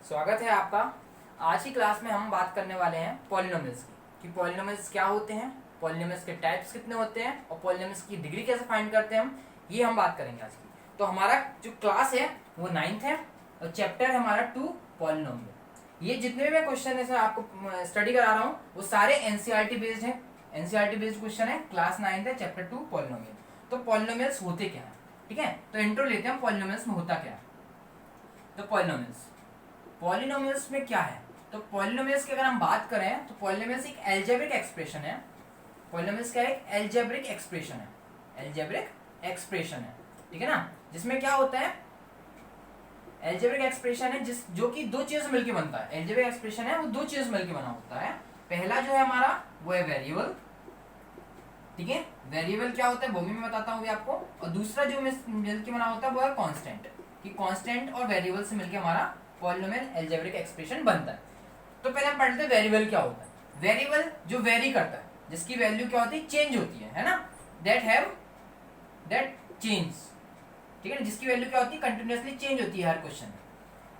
स्वागत है आपका। आज की क्लास में हम बात करने वाले हैं पॉलिनोमियल्स की कि पॉलिनोमियल्स क्या होते हैं, पॉलिनोमियल्स के टाइप्स कितने होते हैं और पॉलिनोमियल्स की डिग्री कैसे फाइंड करते हैं ये हम बात करेंगे आज की। तो हमारा जो क्लास है वो 9th है और चैप्टर है हमारा 2 पॉलिनोमियल। ये जितने भी मैं क्वेश्चन इसमें आपको स्टडी करा रहा हूँ वो सारे एनसीईआरटी बेस्ड है। एनसीईआरटी बेस्ड क्वेश्चन है, क्लास 9th है, चैप्टर 2 पॉलिनोमियल। तो पॉलिनोमियल्स होते क्या है, ठीक है। तो इंट्रो लेते हैं पॉलिनोमियल्स में होता क्या है। तो पॉलिनोमियल्स में क्या है, तो पॉलिनोमियल्स की अगर हम बात करें तो पॉलिनोमियल्स एक अलजेब्रिक एक्सप्रेशन है। पॉलिनोमियल्स क्या है, एक अलजेब्रिक एक्सप्रेशन है, अलजेब्रिक एक्सप्रेशन है, ठीक है ना। जिसमें क्या होता है, अलजेब्रिक एक्सप्रेशन है जो कि दो चीजों से मिलकर बनता है। अलजेब्रिक एक्सप्रेशन है वो दो चीजों से मिलकर बना होता है। पहला जो है हमारा वो है वेरिएबल, ठीक है। वेरिएबल क्या होता है वो भी मैं बताता हूँ आपको। और दूसरा जो मिलकर बना होता है वो है कांस्टेंट, कि कांस्टेंट और वेरिएबल से मिलकर हमारा पॉलिनोमियल अलजेब्रिक एक्सप्रेशन बनता है। तो पहले हम पढ़ते हैं वेरिएबल क्या होता है। वेरिएबल जो वेरी करता है, जिसकी वैल्यू क्या होती है, चेंज होती है ना, दैट चेंज, ठीक है ना, जिसकी वैल्यू क्या होती है, कंटिन्यूअसली चेंज होती है हर क्वेश्चन में।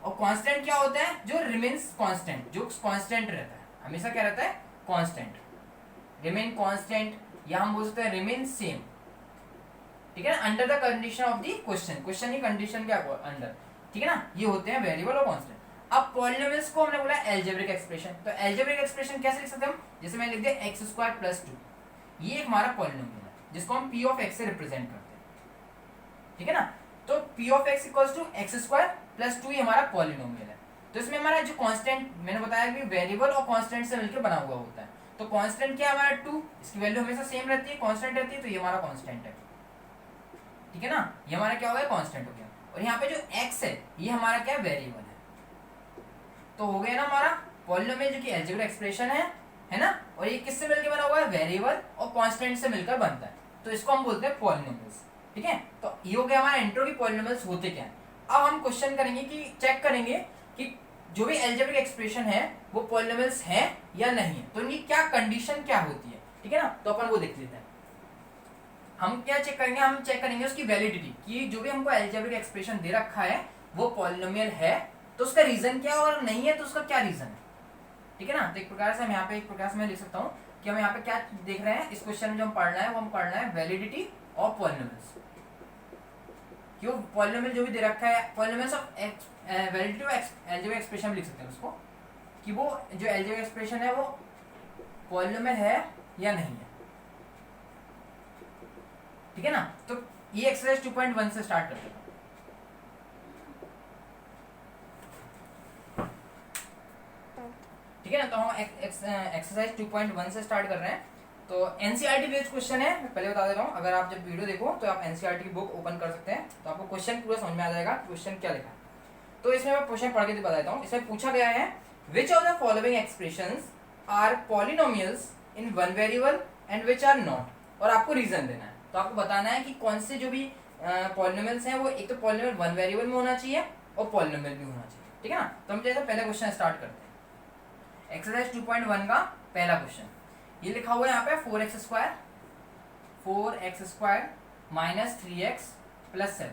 और कांस्टेंट क्या होता है, जो रिमेन्स कांस्टेंट, जो कांस्टेंट रहता है, हमेशा क्या रहता है, कांस्टेंट, रिमेन कांस्टेंट, या हम बोल सकते हैं रिमेन सेम, ठीक है ना, under the condition of the question की कंडीशन के अंडर, ठीक है ना। ये होते हैं वेरिएबल और कांस्टेंट। अब पॉलिनोमियल्स को हमने बोला अलजेब्रिक एक्सप्रेशन। तो अलजेब्रिक एक्सप्रेशन कैसे लिख सकते हैं हम, जैसे मैंने लिख दिया x² + 2, ये एक हमारा पॉलिनोमियल है जिसको हम p ऑफ x से रिप्रेजेंट करते हैं, ठीक है ना। तो p ऑफ x = x² + 2 ये हमारा पॉलिनोमियल है। तो इसमें हमारा जो कांस्टेंट मैंने बताया कि वेरिएबल और कांस्टेंट से मिलकर बना हुआ होता है। तो कांस्टेंट क्या है हमारा 2, इसकी वैल्यू हमेशा सेम रहती है, कांस्टेंट रहती है, तो ये हमारा कांस्टेंट है, ठीक है ना। ये हमारा क्या हो गया, कांस्टेंट हो गया। और यहाँ पे जो x है ये हमारा क्या है, वेरिएबल है। तो हो गया ना हमारा पॉलिनोमियल जो कि अलजेब्रिक एक्सप्रेशन है ना। और ये किससे मिलकर बना हुआ है, वेरिएबल और कांस्टेंट से मिलकर बनता है। तो इसको हम बोलते हैं पॉलिनोमियल्स, ठीक है। तो ये हो गया हमारा इंट्रो की पॉलिनोमियल्स होते क्या है। अब हम क्वेश्चन करेंगे कि चेक करेंगे कि जो भी अलजेब्रिक एक्सप्रेशन है वो पॉलिनोमियल्स है या नहीं है, तो इनकी क्या कंडीशन क्या होती है, ठीक है ना। तो अपन वो देख लेते हैं। हम क्या चेक करेंगे, हम चेक करेंगे उसकी वैलिडिटी, कि जो भी हमको अलजेब्रिक एक्सप्रेशन दे रखा है वो पॉलिनोमियल है तो उसका रीजन क्या, और नहीं है तो उसका क्या रीजन है, ठीक है ना। तो एक प्रकार से हम यहाँ पे एक प्रकार से मैं लिख सकता हूँ कि हम यहाँ पे क्या देख रहे हैं, इस क्वेश्चन में जो हम पढ़ना है वो हम पढ़ना है वैलिडिटी ऑफ पॉलिनोमियल्स। क्यों, पॉलिनोमियल जो भी दे रखा है, polynomials of validity of algebraic expression लिख सकते हैं उसको, कि वो जो अलजेब्रिक एक्सप्रेशन है वो पॉलिनोमियल है या नहीं है, ठीक है ना। तो ये एक्सरसाइज 2.1 से स्टार्ट करते हैं, ठीक है ना। तो हम एक्सरसाइज 2.1 से स्टार्ट कर रहे हैं। तो एनसीईआरटी बेस्ड क्वेश्चन है, मैं पहले बता दे रहा हूँ। अगर आप जब वीडियो देखो तो आप एनसीईआरटी की बुक ओपन कर सकते हैं, तो आपको क्वेश्चन पूरा समझ में आ जाएगा क्वेश्चन क्या लिखा है। तो इसमें मैं क्वेश्चन पढ़ के बता देता हूँ। इसमें पूछा गया है which of the following expressions are polynomials in one variable and which are not, और आपको रीजन देना है। तो आपको बताना है कि कौन से जो भी पॉलिनोमियल्स हैं वो एक तो पॉलिनोमियल वन वेरिएबल में होना चाहिए और पॉलिनोमियल भी होना चाहिए, ठीक है ना। तो हम जैसे पहले क्वेश्चन स्टार्ट करते हैं। एक्सरसाइज 2.1 का पहला क्वेश्चन, ये लिखा हुआ है यहाँ पे 4x² - 3x + 7।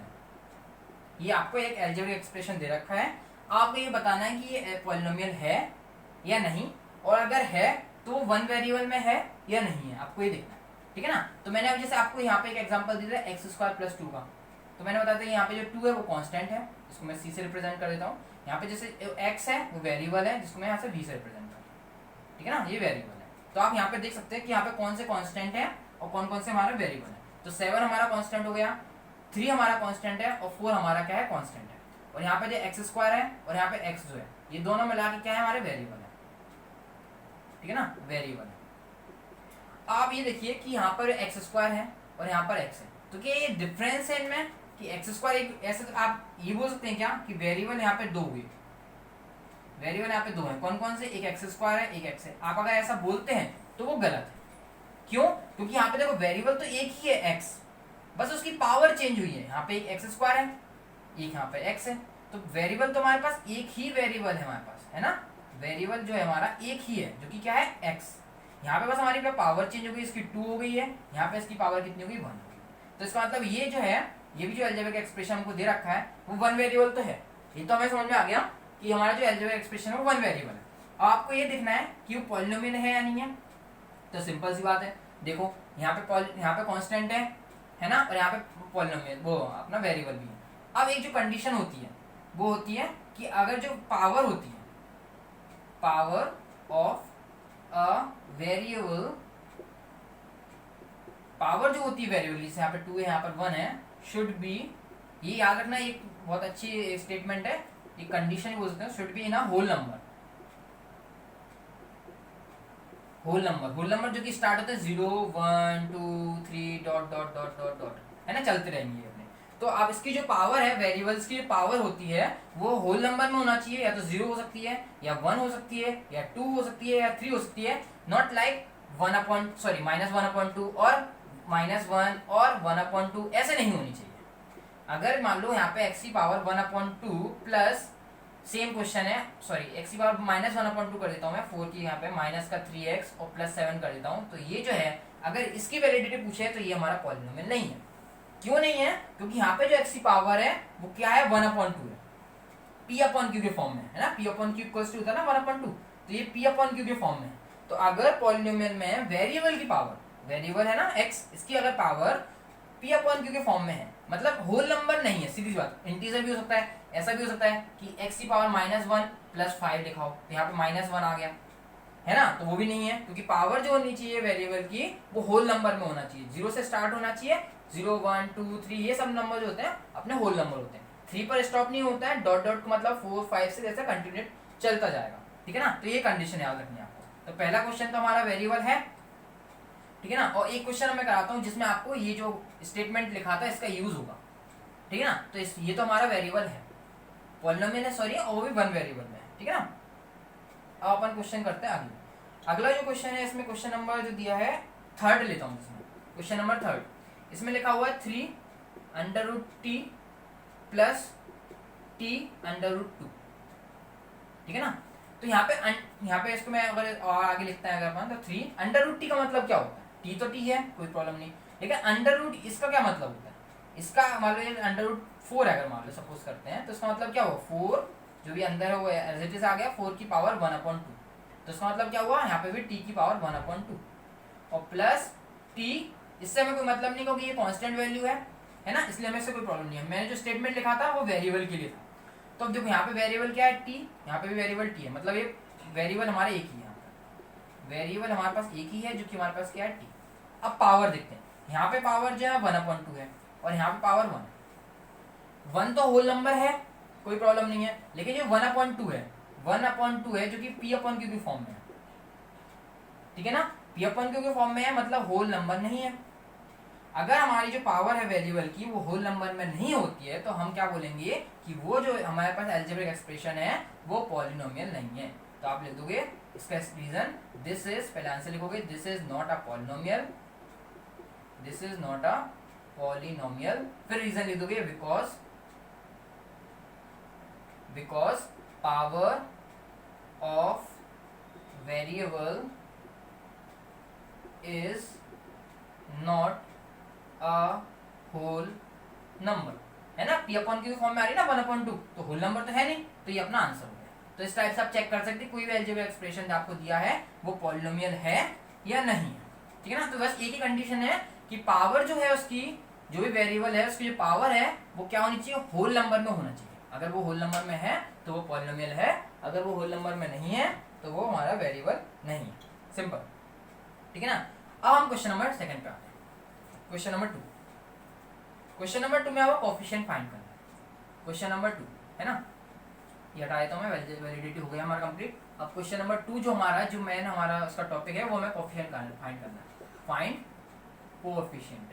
ये आपको एक अलजेब्रिक एक्सप्रेशन दे रखा है। आपको ये बताना है कि ये पॉलिनोमियल है या नहीं, और अगर है तो वो वन वेरिएबल में है या नहीं है, आपको ये देखना है, ठीक है ना। तो मैंने अब जैसे आपको यहाँ पे एक एग्जांपल दे दिया x² + 2 का। तो मैंने बताया था यहाँ पे जो 2 है वो कांस्टेंट है, इसको मैं c से रिप्रेजेंट कर देता हूँ। यहाँ पे जैसे x है वो वेरिएबल है, जिसको मैं यहाँ से v से रिप्रेजेंट, ठीक है ना, ये वेरिएबल है। तो आप यहाँ पे देख सकते हैं कि यहाँ पे कौन से कांस्टेंट है और कौन कौन से हमारा वेरिएबल है। तो 7 हमारा कांस्टेंट हो गया, 3 हमारा कांस्टेंट है और 4 हमारा क्या है, कांस्टेंट है। और यहाँ पे जो x² है और यहाँ पे x जो है, ये दोनों मिला के क्या है, हमारे वेरिएबल है, ठीक है ना, वेरिएबल है। आप ये देखिए कि यहाँ पर x² है और यहाँ पर x है, तो क्या ये डिफरेंस है इनमें, कि x² एक ऐसे, तो आप ये बोल सकते हैं क्या कि वेरिएबल यहाँ पे 2 हुए, वेरिएबल यहाँ पे 2 है। कौन कौन से, एक x² है एक x है। आप अगर ऐसा बोलते हैं तो वो गलत है। क्यों, क्योंकि यहाँ पे देखो वेरिएबल तो एक ही है x, बस उसकी पावर चेंज हुई है। यहाँ पे एक x² है, एक यहाँ पे x है, तो वेरिएबल तो हमारे पास एक ही वेरिएबल है हमारे पास, है ना। वेरिएबल जो है हमारा एक ही है, जो कि क्या है, x। यहाँ पे बस हमारी पावर चेंज हो गई, इसकी 2 हो गई है, यहाँ पे इसकी पावर कितनी हो गई, 1 हो गई। तो इसका मतलब ये जो है, ये भी जो अलजेब्रिक एक्सप्रेशन हमको दे रखा है वो वन वेरिएबल तो है, ये तो हमें समझ में आ गया। कि हमारा जो अलजेब्रिक एक्सप्रेशन है वो वन वेरिएबल है। अब आपको ये देखना है कि वो पॉलिनोमियल है या नहीं है। तो सिंपल सी बात है, देखो यहाँ पे कांस्टेंट है ना, और यहाँ पे पॉलिनोमियल वो अपना वेरिएबल भी है। अब एक जो कंडीशन होती है वो होती है कि अगर जो पावर होती है, power of a variable, power जो होती है वेरिएबल, जैसे यहाँ पे 2 है यहाँ पर 1 है, शुड बी, ये याद रखना, एक बहुत अच्छी स्टेटमेंट है, ये कंडीशन बोल सकते हैं, should be in a whole number. Whole number जो कि स्टार्ट होता है 0 1 2 3 dot dot dot dot dot, है ना, चलते रहेंगे अपने। तो अब इसकी जो पावर है, वेरिएबल्स की जो पावर होती है वो होल नंबर में होना चाहिए, या तो 0 हो सकती है, या 1 हो सकती है, या 2 हो सकती है, या 3 हो सकती है, नॉट लाइक -1/2 और -1 और 1/2, ऐसे नहीं होनी चाहिए। अगर मान लो यहाँ पे x की पावर 1/2 प्लस, सेम क्वेश्चन है, सॉरी x की पावर -1/2 कर देता हूँ मैं, 4 की यहाँ पे माइनस का 3x और +7 कर देता हूँ, तो ये जो है अगर इसकी वैलिडिटी पूछे तो ये हमारा पॉलिनोमियल नहीं है। क्यों नहीं है? क्योंकि यहाँ पे जो x की पावर है वो क्या है, 1/2 है, p/q के फॉर्म में है ना, p/q इक्वल्स टू होता है ना 1/2, तो ये p/q के फॉर्म में है। तो अगर पॉलिनोमियल में वेरिएबल की पावर, वेरिएबल है ना x, इसकी अगर पावर p/q के फॉर्म में है, मतलब होल नंबर नहीं है, सीधी बात, इंटीजर भी हो सकता है, ऐसा भी हो सकता है कि x की पावर -1 + 5 लिखा हो, तो यहाँ पे -1 आ गया, है ना, तो वो भी नहीं है, क्योंकि पावर जो होनी चाहिए वेरिएबल की वो होल नंबर में होना चाहिए, 0 से स्टार्ट होना चाहिए, 0 1 2 3 ये सब नंबर जो होते हैं अपने होल नंबर होते हैं, 3 पर स्टॉप नहीं होता है, डॉट डॉट का मतलब 4 5 से जैसा कंटिन्यूट चलता जाएगा, ठीक है ना। तो ये कंडीशन याद रखनी है आपको। तो पहला क्वेश्चन तो हमारा वेरिएबल है, ठीक है ना, और एक क्वेश्चन मैं कराता हूँ जिसमें आपको ये जो स्टेटमेंट लिखा था इसका यूज होगा, ठीक है ना। तो ये तो हमारा वेरिएबल है, पॉलिनोमियल है सॉरी, और वो भी वन वेरिएबल में है, ठीक है ना। अब अपन क्वेश्चन करते हैं आगे। अगला जो क्वेश्चन है इसमें क्वेश्चन नंबर जो दिया है 3 लेता हूँ, इसमें क्वेश्चन नंबर 3, इसमें लिखा हुआ है 3√t + t√2, ठीक है ना। तो यहाँ पे इसको मैं अगर और आगे लिखता है अगर अपन, तो 3√t का मतलब क्या होता है, t तो t है, कोई प्रॉब्लम नहीं, लेकिन अंडर इसका क्या मतलब होता है, इसका मान लो √4 अगर मान लो सपोज करते हैं, तो इसका मतलब क्या हुआ, 4 जो भी अंदर है वो एज इट इज आ गया, 4 की पावर 1/2, तो इसका मतलब क्या हुआ, यहाँ पे भी t की पावर 1/2 और प्लस t, इससे हमें कोई मतलब नहीं क्योंकि ये कांस्टेंट वैल्यू है ना, इसलिए हमें इससे कोई प्रॉब्लम नहीं है। मैंने जो स्टेटमेंट लिखा था वो वेरिएबल के लिए था, तो अब देखो यहाँ पे वेरिएबल क्या है, t, यहाँ पे भी वेरिएबल t है, मतलब ये वेरिएबल हमारे एक ही है, यहाँ पे वेरिएबल हमारे पास एक ही है जो कि हमारे पास क्या है, t। अब पावर देखते हैं, यहाँ पे पावर जो है 1/2 है और यहाँ पे पावर 1 तो होल नंबर है, कोई प्रॉब्लम नहीं है, लेकिन जो 1/2 है, 1/2 है जो कि p/q की फॉर्म में है, ठीक है ना, p/q के फॉर्म में है, मतलब होल नंबर नहीं है। अगर हमारी जो पावर है वेरिएबल की वो होल नंबर में नहीं होती है तो हम क्या बोलेंगे कि वो जो हमारे पास अलजेब्रिक एक्सप्रेशन है वो पॉलिनोमियल नहीं है। तो आप लिख दोगे इसका रीजन, दिस इज, पहले आंसर लिखोगे, this is not a polynomial, this is not a polynomial, फिर रीजन लिख दोगे because power of variable is not a whole number, है ना, p/q फॉर्म में आ रही है ना 1/2, तो होल नंबर तो है नहीं, तो ये अपना आंसर हो गया। तो इस टाइप से आप चेक कर सकते हैं कोई भी अलजेब्रिक एक्सप्रेशन आपको दिया है वो पॉलिनोमियल है या नहीं है, ठीक है ना। तो बस एक ही कंडीशन है कि पावर जो है उसकी, जो भी वेरिएबल है उसकी जो पावर है वो क्या होनी चाहिए, होल नंबर में होना चाहिए। अगर वो होल नंबर में है तो वो पॉलिनोमियल है, अगर वो होल नंबर में नहीं है तो वो हमारा वेरिएबल नहीं है, सिंपल, ठीक है ना। अब हम क्वेश्चन नंबर 2 पे आते हैं। क्वेश्चन नंबर 2 में आपको कोफिशिएंट फाइंड करना है। क्वेश्चन नंबर 2 है ना, ये हटा देता हूं मैं, वैलिडिटी हो गया हमारा कंप्लीट। अब क्वेश्चन नंबर 2 जो हमारा जो मेन हमारा उसका टॉपिक है वो हमें कोफिशिएंट फाइंड करना है। Find coefficient.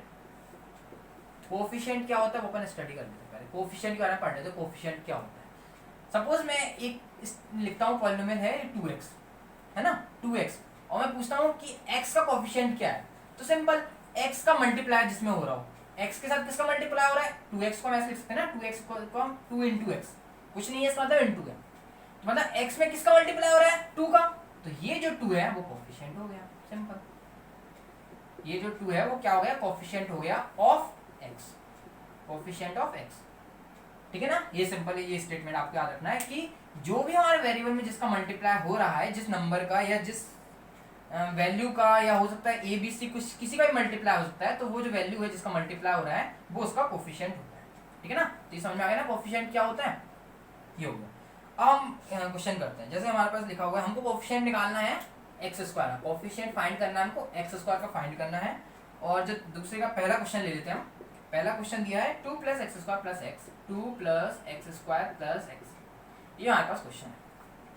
कोएफिशिएंट क्या होता है वो अपन स्टडी कर लेते हैं, पहले कोएफिशिएंट के बारे में पढ़ लेते हैं, कोएफिशिएंट क्या होता है। सपोज मैं एक लिखता हूँ पॉलिनोमियल है 2x, है ना, 2x, और मैं पूछता हूँ कि x का कोएफिशिएंट क्या है, तो सिंपल x का मल्टीप्लाई जिसमें हो रहा हो, x के साथ किसका मल्टीप्लाई हो रहा है, 2x को हम ऐसे लिख सकते हैं ना, 2x को हम 2 × x, कुछ नहीं है इसका मतलब इनटू है, तो मतलब x में किसका मल्टीप्लाई हो रहा है, 2 का, तो ये जो 2 है वो कोएफिशिएंट हो गया, सिंपल। ये जो 2 है वो क्या हो गया, कोएफिशिएंट हो गया of x, coefficient of x, ठीक है ना। ये सिंपल ये स्टेटमेंट आपको याद रखना है कि जो भी हमारे वेरिएबल में जिसका मल्टीप्लाई हो रहा है, जिस नंबर का या जिस वैल्यू का, या हो सकता है ए बी सी कुछ किसी का भी मल्टीप्लाई हो सकता है, तो वो जो वैल्यू है जिसका मल्टीप्लाई हो रहा है वो उसका कोफिशिएंट होता है, ठीक है ना। तो ये समझ में आ गया ना कोफिशिएंट क्या होता है, ये हो गया। अब हम क्वेश्चन करते हैं। जैसे हमारे पास लिखा हुआ है हमको कोफिशिएंट निकालना है एक्स स्क्वायर, कोफिशिएंट फाइंड करना है हमको, एक्स स्क्वायर का फाइंड करना है। और जो दूसरे का पहला क्वेश्चन ले लेते हैं हम। पहला क्वेश्चन दिया है 2 + x² + x, 2 + x² + x, ये हमारे पास क्वेश्चन है,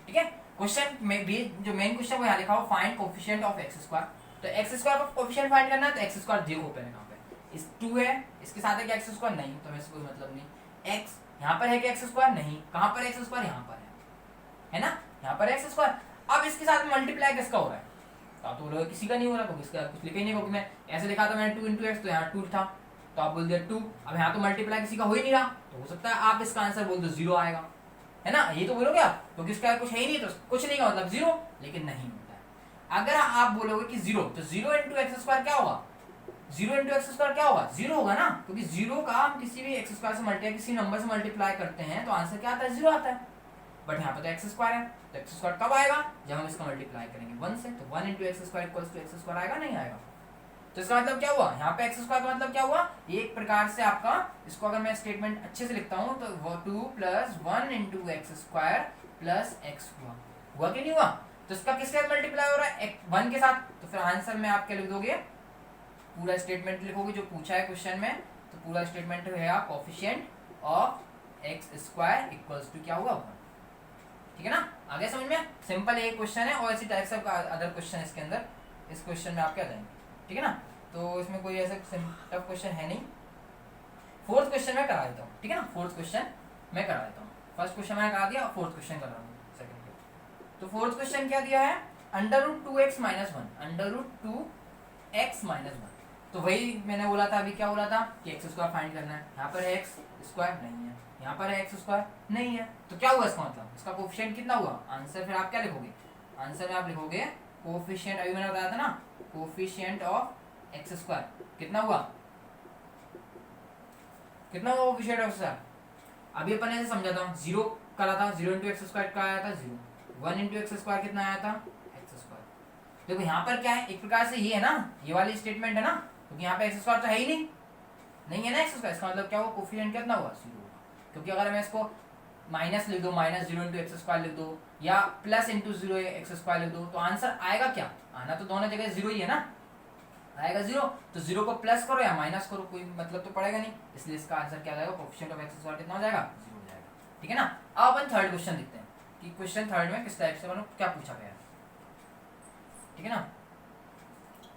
ठीक है। क्वेश्चन में भी जो मेन क्वेश्चन वो यहाँ लिखा हो फाइंड कोफिशिएंट ऑफ x²। तो x² का कोफिशिएंट फाइंड करना है, तो x² देखो पहले कहाँ पे, इस 2 है, इसके साथ है कि x² नहीं, तो हमें कोई मतलब नहीं। x यहाँ पर है कि x² नहीं, कहाँ पर x², यहाँ पर है ना, यहाँ पर x²। अब इसके साथ मल्टीप्लाई किसका हो रहा है, तो आप तो बोलोगे किसी का नहीं हो रहा, क्योंकि इसका कुछ लिखा ही नहीं, क्योंकि मैं ऐसे लिखा था मैंने 2 × x, तो यहाँ 2 था, तो आप बोल दिया 2। अब यहाँ तो मल्टीप्लाई किसी का हो ही नहीं रहा, तो हो सकता है आप इसका आंसर बोल दो 0 आएगा, है ना, ये तो बोलोगे आप, क्योंकि इसका कुछ है ही नहीं, तो कुछ नहीं का मतलब 0, लेकिन नहीं होता है। अगर आप बोलोगे कि 0, तो 0 × x² क्या होगा, 0 × x² क्या होगा, 0 होगा ना, क्योंकि 0 का हम किसी भी x² से मल्टीप्लाई, किसी नंबर से मल्टीप्लाई करते हैं तो आंसर क्या आता है, 0 आता है। बट यहाँ पे तो x² है, तो x² कब आएगा, जब हम इसका मल्टीप्लाई करेंगे 1 से, तो 1 × x² = x² आएगा, नहीं आएगा। तो इसका मतलब क्या हुआ, यहाँ पे x² का मतलब क्या हुआ, एक प्रकार से आपका, इसको अगर मैं स्टेटमेंट अच्छे से लिखता हूँ तो 2 + 1 × x² + x हुआ कि नहीं हुआ। तो इसका किसके साथ मल्टीप्लाई हो रहा है, 1 के साथ। तो फिर आंसर में आप क्या लिख दोगे, पूरा स्टेटमेंट लिखोगे जो पूछा है क्वेश्चन में, तो पूरा स्टेटमेंट है कोफिशिएंट ऑफ x² = क्या हुआ 1, ठीक है ना। आगे समझ में, सिंपल एक क्वेश्चन है, और इसी टाइप से अदर क्वेश्चन इसके अंदर, इस क्वेश्चन में आप क्या जाएंगे, ठीक है ना। तो इसमें कोई ऐसा टफ क्वेश्चन है नहीं। फोर्थ क्वेश्चन मैं करा देता हूँ, ठीक है ना, फोर्थ क्वेश्चन मैं करा देता हूँ। फर्स्ट क्वेश्चन मैंने करा दिया, फोर्थ क्वेश्चन कर रहा हूँ सेकंड। तो फोर्थ क्वेश्चन क्या दिया है, √2x - 1, √2x - 1। तो वही मैंने बोला था, अभी क्या बोला था कि x² फाइंड करना है। यहाँ पर x² नहीं है, यहाँ पर x² नहीं है, तो क्या हुआ इसका मतलब, इसका कोफिशिएंट कितना हुआ। आंसर फिर आप क्या लिखोगे, आंसर में आप लिखोगे कोफिशिएंट, अभी मैंने बताया था ना, कोफिशिएंट ऑफ x² कितना हुआ, कितना हुआ कोफिशिएंट ऑफ x²। अभी अपन ऐसे समझाता हूँ, 0 करा था, 0 × x² का आया था 0, 1 × x² कितना आया था x²। देखो यहाँ पर क्या है, एक प्रकार से ये है ना, ये वाली स्टेटमेंट है ना, क्योंकि यहाँ पे x² तो है ही नहीं है ना x², इसका मतलब क्या हुआ, कोफिशिएंट कितना हुआ 0 होगा। क्योंकि अगर मैं इसको माइनस लिख दो, -0 × x² लिख दो, या +0 x² लिख दो, तो आंसर आएगा क्या, आना तो दोनों जगह 0 ही है ना, आएगा 0। तो 0 को प्लस करो या माइनस करो, कोई मतलब तो पड़ेगा नहीं, इसलिए इसका आंसर क्या जाएगा, कोफिशिएंट ऑफ x² कितना हो जाएगा, 0 हो जाएगा, ठीक है ना। अब अपन थर्ड क्वेश्चन देखते हैं कि क्वेश्चन थर्ड में किस टाइप से क्या पूछा गया है, ठीक है ना।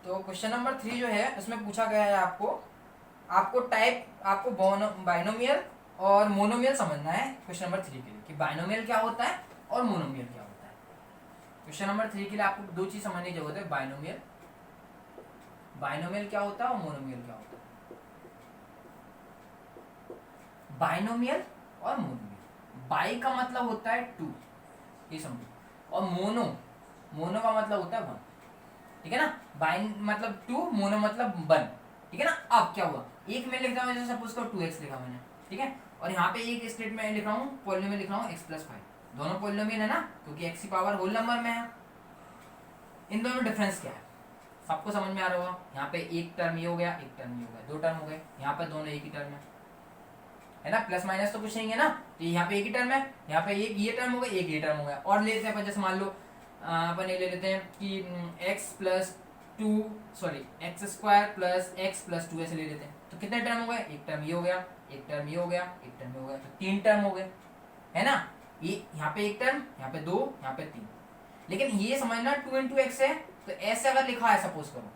तो क्वेश्चन नंबर 3 जो है उसमें पूछा गया है आपको टाइप, आपको बाइनोमियल और मोनोमियल समझना है क्वेश्चन नंबर 3 के लिए, कि बाइनोमियल क्या होता है और मोनोमियल क्या होता है। क्वेश्चन नंबर 3 के लिए आपको 2 चीज समझने की जरूरत है, बाइनोमियल क्या होता है और मोनोमियल क्या होता है। बाइनोमियल और मोनोमियल, बाई का मतलब होता है 2, ये समझो, और मोनो का मतलब होता है 1, ठीक है ना। बाइन मतलब 2, मोनो मतलब 1, ठीक है ना। अब क्या हुआ, एक में लिखता हूँ, जैसे सपोज करो 2x लिखा मैंने, ठीक है, और यहाँ पे एक स्टेट में लिख रहा हूँ, पॉलिनोमियल लिख रहा हूँ x + 5, दोनों पॉलिनोमियल है ना, क्योंकि x की पावर होल नंबर में है। इन दोनों में डिफरेंस क्या है, सबको समझ में आ रहा होगा। यहाँ पे एक टर्म ये हो गया, एक टर्म ये हो गया, 2 टर्म हो गए, यहाँ पे दोनों एक ही टर्म है ना, प्लस माइनस तो कुछ नहीं है ना, तो यहाँ पे एक ही टर्म है, यहाँ पे एक ये टर्म हो गया, एक ये टर्म हो गया। और लेते हैं अपन, जैसे मान लो अपन ये ले लेते हैं कि x + 2 x² + x + 2 ऐसे ले लेते हैं, तो कितने टर्म हो गए, एक टर्म ये हो गया, एक टर्म ये हो गया, एक टर्म ये हो गया, तो 3 टर्म हो गए, है ना। ये यहाँ पे एक टर्म, यहाँ पे 2, यहाँ पे 3। लेकिन ये समझना 2 × x है, तो ऐसे अगर लिखा है सपोज करो,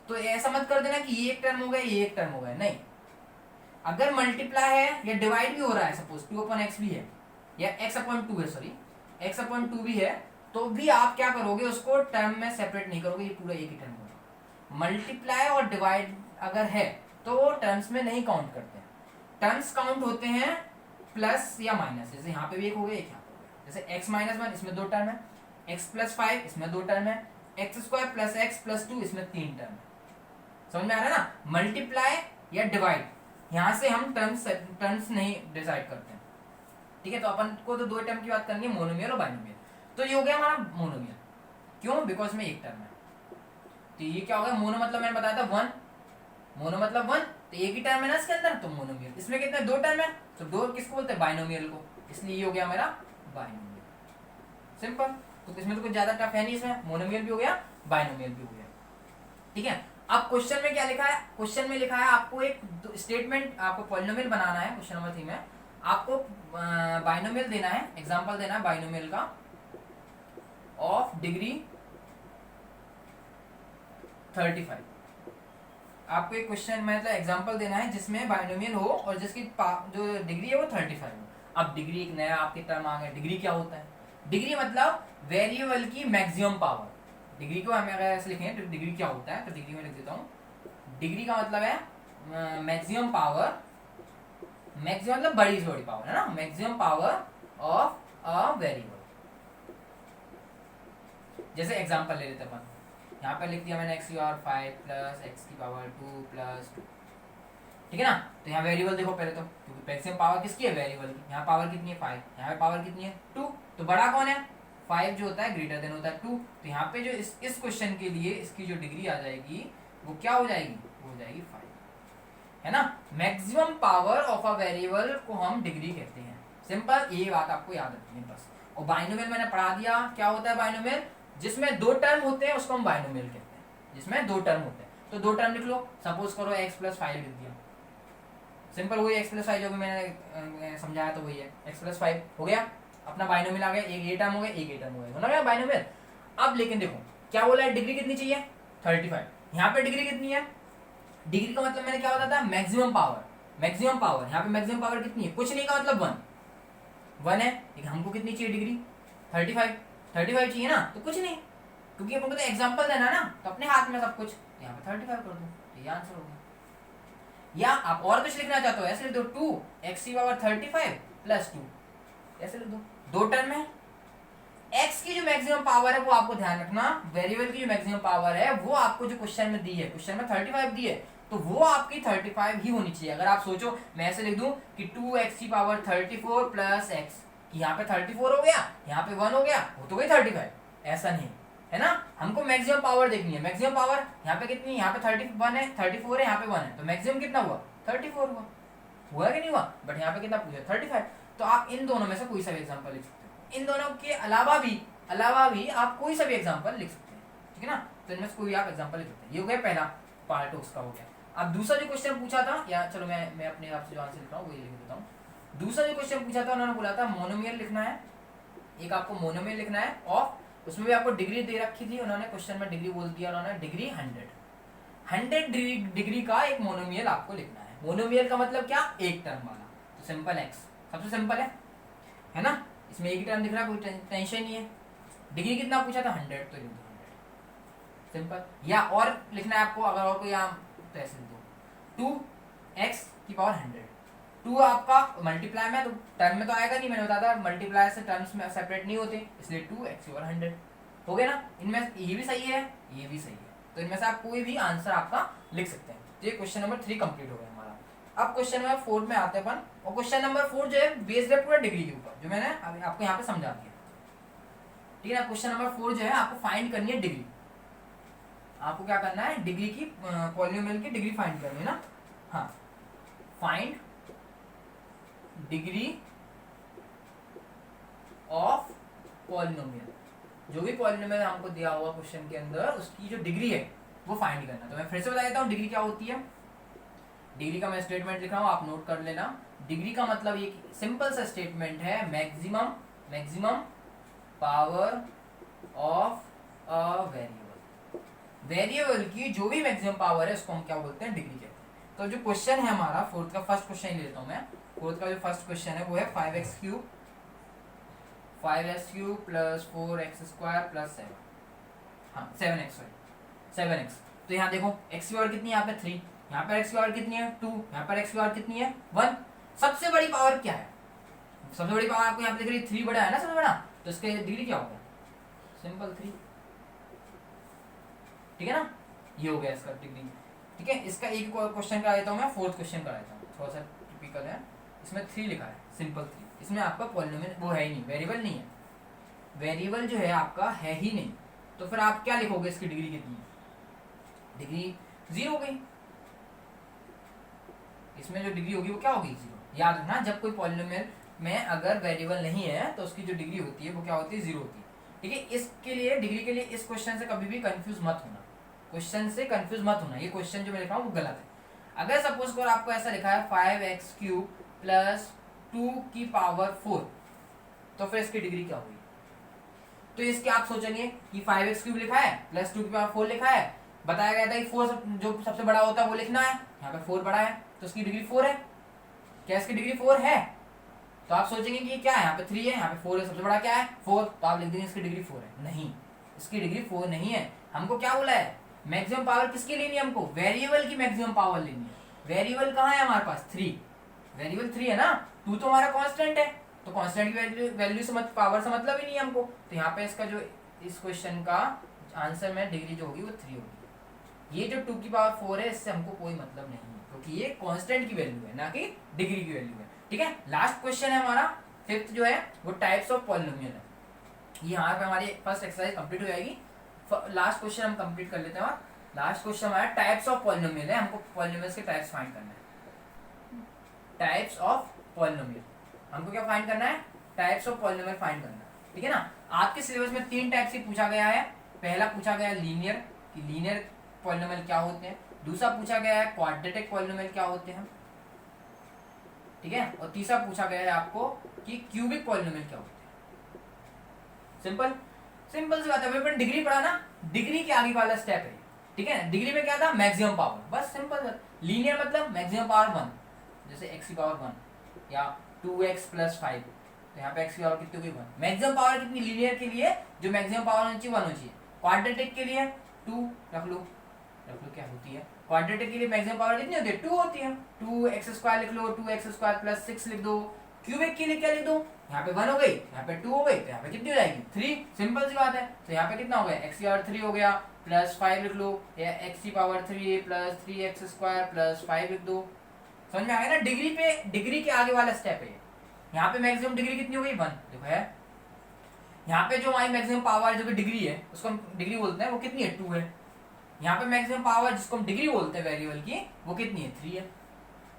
तो ऐसा मत कर देना कि ये एक टर्म हो गया, ये एक टर्म हो गया, नहीं। अगर मल्टीप्लाई है या डिवाइड भी हो रहा है, सपोज 2/x भी है या x/2 है, x/2 भी है, तो भी आप क्या करोगे, उसको टर्म में सेपरेट नहीं करोगे, ये पूरा एक ही टर्म होगा। मल्टीप्लाई और डिवाइड अगर है तो टर्म्स में नहीं काउंट करते हैं, टर्म्स काउंट होते हैं प्लस या माइनस। जैसे यहाँ पे भी एक हो गया, एक यहाँ पे हो गया, जैसे x - 1 इसमें 2 टर्म है, x + 5 इसमें 2 टर्म है, x² + x + 2 इसमें 3 टर्म है। समझ में आ रहा है ना, मल्टीप्लाई या डिवाइड, यहाँ से हम टर्म्स नहीं डिसाइड करते हैं, ठीक है, तो अपन को तो दो टर्म की बात करनी है, मोनोमियल और बाइनोमियल। तो ये हो गया हमारा मोनोमियल, क्यों? बिकॉज में एक टर्म है। तो ये क्या हो गया? मोनो मतलब मैंने बताया था वन, मोनो मतलब वन, तो एक ही टर्म है ना इसके अंदर, तो मोनोमियल। इसमें कितने? दो टर्म है, तो दो किसको बोलते हैं? बाइनोमियल को, इसलिए ये हो गया मेरा बाइनोमियल। सिंपल, तो इसमें तो कुछ ज्यादा टफ है नहीं, इसमें मोनोमियल भी हो गया, बाइनोमियल भी हो गया। ठीक है, अब क्वेश्चन में क्या लिखा है? क्वेश्चन में लिखा है आपको एक स्टेटमेंट, आपको पॉलिनोमियल बनाना है। क्वेश्चन नंबर 3 में आपको बाइनोमियल देना है, एग्जांपल देना है बाइनोमियल का ऑफ डिग्री 35। आपको एक क्वेश्चन में मतलब एग्जांपल देना है जिसमें बाइनोमियल हो और जिसकी जो डिग्री है वो 35 हो। अब डिग्री एक नया आपके टर्म आ गया। डिग्री क्या होता है? डिग्री मतलब वेरिएबल की मैक्सिमम पावर। डिग्री को हमें अगर ऐसे लिखें तो डिग्री क्या होता है, तो डिग्री में लिख देता हूँ, डिग्री का मतलब है मैक्सिमम पावर, मैक्सिमम मतलब बड़ी से बड़ी पावर है ना, maximum power of a variable. जैसे एग्जांपल ले लेते अपन, यहाँ पे लिख दिया मैंने एक्स की पावर 5 प्लस एक्स की पावर 2 प्लस 2, ठीक है ना। तो यहाँ वेरिएबल देखो पहले तो, क्योंकि मैक्सिमम पावर किसकी है? वेरिएबल की। यहाँ पावर कितनी है? 5, यहाँ पे पावर कितनी है? 2, तो बड़ा कौन है? 5 जो होता है ग्रेटर देन होता है 2। तो यहाँ पे जो इस क्वेश्चन के लिए इसकी जो डिग्री आ जाएगी वो क्या हो जाएगी? वो हो जाएगी 5, है ना। Maximum power of a variable को हम डिग्री कहते हैं। सिंपल, ये बात आपको याद रखनी है बस। और बाइनोमियल मैंने पढ़ा दिया, क्या होता है बाइनोमियल? जिसमें दो टर्म होते हैं उसको हम बाइनोमियल कहते हैं, जिसमें दो टर्म होते हैं। तो दो टर्म लिख लो, सपोज करो x प्लस 5 लिख दिया, सिंपल वही x प्लस 5 जो भी मैंने समझाया तो वही है, x प्लस 5 हो गया अपना बाइनोमियल आ गया। एक ये टर्म हो गया, एक ये टर्म हो गया, होना गया बाइनोमियल। अब लेकिन देखो क्या बोला है, डिग्री कितनी चाहिए? 35। यहाँ पे डिग्री कितनी है? डिग्री का मतलब मैंने क्या बताया था? Maximum power. मैक्सिमम पावर, यहाँ पे मैक्सिमम पावर कितनी है? कुछ नहीं का मतलब 1 है, लेकिन हमको कितनी चाहिए डिग्री? 35 चाहिए ना, तो कुछ नहीं, क्योंकि अपन को तो एग्जांपल देना ना, तो अपने हाथ में सब कुछ, यहाँ पे 35 कर दो, तो ये आंसर हो गया। या आप और कुछ लिखना चाहते हो, ऐसे लिख दो 2x की पावर 35 प्लस 2, ऐसे लिख दो। दो टर्म है, x की जो मैक्सिमम पावर है वो आपको ध्यान रखना, वेरिएबल की जो मैक्सिमम पावर है वो आपको जो क्वेश्चन में दी है, क्वेश्चन में 35 दी है, तो वो आपकी 35 ही होनी चाहिए। अगर आप सोचो मैं ऐसे लिख दूं कि 2x की पावर 34 प्लस x, कि यहाँ पे 34 हो गया, यहाँ पे 1 हो गया, वो तो गई 35, ऐसा नहीं है ना। हमको मैक्सिमम पावर देखनी है। मैक्सिमम पावर यहाँ पे कितनी? यहाँ पे 31 है, 34 है, यहाँ पे 1 है, तो मैक्सिमम कितना हुआ? 34 हुआ कि नहीं हुआ? बट यहाँ पे कितना पूछा? 35। तो आप इन दोनों में से कोई सा भी एग्जांपल लिख सकते हो। इन दोनों के अलावा भी आप कोई सा भी एग्जांपल लिख सकते हैं, ठीक है ना। तो इनमें से कोई आप एग्जांपल लिख सकते हैं। ये हो गया पहला पार्ट, उसका हो गया। अब दूसरा जो क्वेश्चन पूछा था, या चलो मैं अपने हिसाब से जो आंसर लिख रहा हूँ वही लिख देता हूँ। दूसरा जो क्वेश्चन पूछा था उन्होंने बोला था मोनोमियल लिखना है, एक आपको मोनोमियल लिखना है, और उसमें भी आपको डिग्री दे रखी थी उन्होंने, क्वेश्चन में डिग्री बोल दिया उन्होंने, डिग्री 100 डिग्री का एक मोनोमियल आपको लिखना है। मोनोमियल का मतलब क्या? एक टर्म वाला, तो सिंपल एक्स सबसे सिंपल है ना, इसमें एक ही टर्म दिख रहा है, कोई टेंशन नहीं है। डिग्री कितना पूछा था? 100, तो लिख दो 100, सिंपल। या और लिखना है आपको, अगर और कोई तो ऐसे लिख दो 2x की पावर 100। 2 आपका मल्टीप्लाई में, तो टर्म में तो आएगा नहीं, मैंने बताया था मल्टीप्लाई से टर्म्स में सेपरेट नहीं होते, इसलिए 2x की पावर 100 हो गया ना। इनमें ये भी सही है, ये भी सही है, तो इनमें से आप कोई भी आंसर आपका लिख सकते हैं। तो ये क्वेश्चन नंबर 3 कंप्लीट हो गया हमारा। अब क्वेश्चन नंबर 4 में आते हैं अपन, और क्वेश्चन नंबर 4 जो है बेस्ड है पूरा डिग्री के ऊपर, जो मैंने अभी आपको यहाँ पे समझा दिया, ठीक है ना। क्वेश्चन नंबर 4 जो है आपको फाइंड करनी है डिग्री। आपको क्या करना है? डिग्री की, पॉलिनोमियल की डिग्री फाइंड करनी है ना। हाँ, फाइंड डिग्री ऑफ पॉलिनोमियल। जो भी पॉलिनोमियल हमको दिया हुआ क्वेश्चन के अंदर, उसकी जो डिग्री है वो फाइंड करना। तो मैं फिर से बता देता हूँ डिग्री क्या होती है। डिग्री का मैं स्टेटमेंट लिख रहा हूँ, आप नोट कर लेना। डिग्री का मतलब ये सिंपल सा स्टेटमेंट है, maximum power of a variable. Variable की जो भी मैक्सिमम पावर है उसको हम क्या बोलते हैं? डिग्री कहते हैं। तो जो क्वेश्चन है हमारा फोर्थ का, फर्स्ट क्वेश्चन ले लेता हूँ मैं। फोर्थ का जो फर्स्ट क्वेश्चन है वो है 5x cube plus 4x² plus 7, हाँ 7x। तो यहाँ देखो x की पावर कितनी है? यहाँ पे 3, यहाँ पर x की पावर कितनी है? 2, यहाँ पर x की पावर कितनी है? 1। सबसे बड़ी पावर क्या है? सबसे बड़ी पावर आपको यहाँ पे दिख रही है 3 बड़ा है ना सबसे बड़ा, तो इसके डिग्री क्या होगा? सिंपल 3, ठीक है ना। ये हो गया इसका डिग्री, ठीक है। इसका एक क्वेश्चन करा देता हूँ मैं, फोर्थ क्वेश्चन करा देता हूँ, थोड़ा सा टिपिकल है, इसमें 3 लिखा है, सिंपल 3। इसमें आपका पॉलिनोमियल वो है ही नहीं, वेरिएबल नहीं है, वेरिएबल जो है आपका है ही नहीं, तो फिर आप क्या लिखोगे, इसकी डिग्री कितनी है, डिग्री 0 हो गई, इसमें जो डिग्री होगी वो क्या होगी, 0। याद रखना जब कोई पॉलिनोमियल में अगर वेरिएबल नहीं है तो उसकी जो डिग्री होती है वो क्या होती है, 0 होती है। ठीक है, इसके लिए डिग्री के लिए इस क्वेश्चन से कभी भी कंफ्यूज मत होना, क्वेश्चन से कंफ्यूज मत होना, ये क्वेश्चन जो मैं लिख रहा हूँ वो गलत है। अगर सपोज कर आपको ऐसा लिखा है 5x³ प्लस 2 की पावर 4, तो फिर इसकी डिग्री क्या होगी, तो इसके आप सोचेंगे कि 5x³ लिखा है प्लस 2 की पावर 4 लिखा है, बताया गया था कि 4 जो सबसे बड़ा होता है वो लिखना है, यहाँ पे 4 बड़ा है तो इसकी डिग्री 4 है, क्या इसकी डिग्री 4 है, तो आप सोचेंगे कि क्या है, यहाँ पे 3 है, यहाँ पे 4 है, सबसे बड़ा क्या है 4, तो आप लिख देंगे इसकी डिग्री 4 है, नहीं, इसकी डिग्री 4 नहीं है। हमको क्या बोला है, मैक्सिमम पावर किसकी लेनी है, हमको वेरिएबल की मैक्सिमम पावर लेनी है। वेरिएबल कहाँ है हमारे पास, 3, वेरिएबल 3 है ना, 2 तो हमारा कांस्टेंट है, तो कांस्टेंट की वैल्यू से पावर से मतलब ही नहीं है हमको, तो यहाँ पे इसका जो इस क्वेश्चन का आंसर में डिग्री जो होगी वो 3 होगी। ये जो 2 की पावर 4 है इससे हमको कोई मतलब नहीं है, क्योंकि ये कांस्टेंट की वैल्यू है ना कि डिग्री की वैल्यू है। ठीक है, लास्ट क्वेश्चन है हमारा 5th जो है वो टाइप्स ऑफ पॉलिनोमियल है। ये यहाँ पे हमारी फर्स्ट एक्सरसाइज कंप्लीट हो जाएगी, लास्ट क्वेश्चन हम कंप्लीट कर लेते हैं। और लास्ट क्वेश्चन हमारा टाइप्स ऑफ पॉलिनोमियल है, हमको पॉलिनोमियल्स के टाइप्स फाइंड करना है, टाइप्स ऑफ पॉलिनोमियल हमको क्या फाइंड करना है, टाइप्स ऑफ पॉलिनोमियल फाइंड करना है। ठीक है ना, आपके सिलेबस में 3 टाइप से पूछा गया है। पहला पूछा गया लीनियर, कि लीनियर पॉलिनोमियल क्या होते हैं, दूसरा पूछा गया है क्वाड्रेटिक पॉलिनोमियल क्या होते हैं, ठीक है, और तीसरा पूछा गया है आपको कि क्यूबिक पॉलिनोमियल क्या होते हैं। सिंपल सिंपल सी बात है, अपन डिग्री पढ़ा ना, डिग्री के आगे वाला स्टेप है। ठीक है, डिग्री में क्या था, मैक्सिमम पावर, बस सिंपल। लीनियर मतलब मैक्सिमम पावर 1, जैसे x की पावर 1 या 2x + 5, तो यहाँ पे x की पावर कितनी होगी 1। मैक्सिमम पावर कितनी, लीनियर के लिए जो मैक्सिमम पावर होनी चाहिए 1 होनी चाहिए। क्वाड्रेटिक के लिए 2 रख लो क्या होती है, क्वाड्रेटिक के लिए मैक्सिमम पावर कितनी होती है, 2 होती है, 2x² लिख लो, 2x² + 6 लिख दो। क्यूबिक के लिए क्या लिख दो, यहाँ पे 1 हो गई, यहाँ पे 2 हो गई, तो यहाँ पे कितनी हो जाएगी 3, सिंपल सी बात है। तो यहाँ पे कितना हो गया, x की पावर 3 हो गया, प्लस 5 लिख लो, या x की पावर 3 + 3x² + 5 लिख दो। समझ में आ गया ना, डिग्री पे डिग्री के आगे वाला स्टेप है। यहाँ पे मैक्सिमम डिग्री कितनी हो गई 1, देखो है यहाँ पे जो हमारी मैक्सिमम पावर जो डिग्री है उसको हम डिग्री बोलते हैं, वो कितनी है 2 है। यहाँ पे मैक्सिमम पावर जिसको हम डिग्री बोलते हैं वेरिएबल की, वो कितनी है 3 है।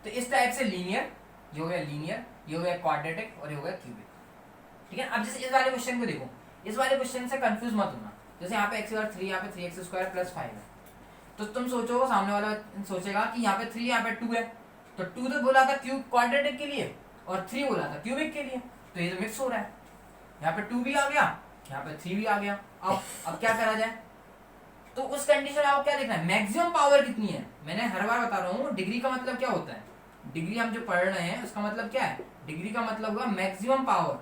तो इस टाइप से लीनियर, ये हो गया लीनियर, ये हो गया क्वाड्रेटिक और ये हो गया क्यूबिक। ठीक है, अब जैसे इस वाले क्वेश्चन को देखो, इस वाले क्वेश्चन से कंफ्यूज मत होना। जैसे यहाँ पे x की पावर 3, यहाँ पे 3x² + 5 है, तो तुम सोचो, सामने वाला सोचेगा कि यहाँ पे 3 यहाँ पे 2 है, तो 2 तो बोला था क्यूब क्वाड्रेटिक के लिए और 3 बोला था क्यूबिक के लिए, तो ये तो मिक्स हो रहा है, यहाँ पे 2 भी आ गया, यहाँ पे 3 भी आ गया। अब क्या करा जाए, तो उस कंडीशन में आपको क्या देखना है, मैक्सिमम पावर कितनी है। मैंने हर बार बता रहा हूँ, डिग्री का मतलब क्या होता है, डिग्री हम जो पढ़ रहे हैं उसका मतलब क्या है, डिग्री का मतलब हुआ मैक्सिमम पावर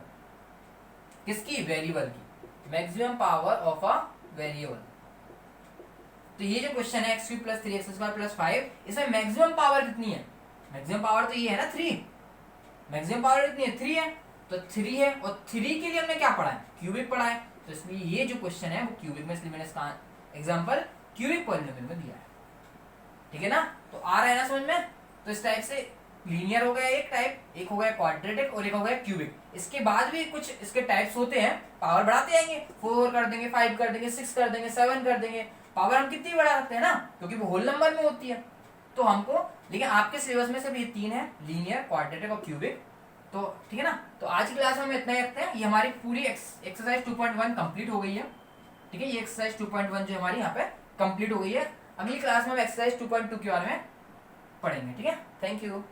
किसकी, वेरिएबल की, maximum power of a variable. तो ये जो क्वेश्चन है x³ + 3x² + 5, इसमें मैक्सिमम पावर कितनी है, मैक्सिमम पावर तो ये है ना 3, मैक्सिमम पावर कितनी है 3 है, तो 3 है, और 3 के लिए हमने क्या पढ़ा है, क्यूबिक पढ़ा है, तो इसलिए ये जो क्वेश्चन है वो क्यूबिक में, इसलिए मैंने इसका एग्जांपल क्यूबिक पॉलिनोमियल में दिया है। ठीक है ना, तो आ रहा है ना समझ में। तो इस टाइप से लीनियर हो गया एक टाइप, एक हो गया क्वाड्रेटिक और एक हो गया क्यूबिक। इसके बाद भी कुछ इसके टाइप्स होते हैं, पावर बढ़ाते जाएंगे, 4 कर देंगे, 5 कर देंगे, 6 कर देंगे, 7 कर देंगे, पावर हम कितनी बढ़ा सकते हैं ना, क्योंकि वो होल नंबर में होती है। तो हमको, लेकिन आपके सिलेबस में सिर्फ ये 3 है, लीनियर, क्वाड्रेटिक और क्यूबिक। तो ठीक है ना, तो आज की क्लास में हम इतना ही रखते हैं। ये हमारी पूरी एक्सरसाइज 2.1 कंप्लीट हो गई है। ठीक है, ये एक्सरसाइज 2.1 जो हमारी यहाँ पे कंप्लीट हो गई है। अगली क्लास में हम एक्सरसाइज 2.2 के बारे में पढ़ेंगे। ठीक है, थैंक यू।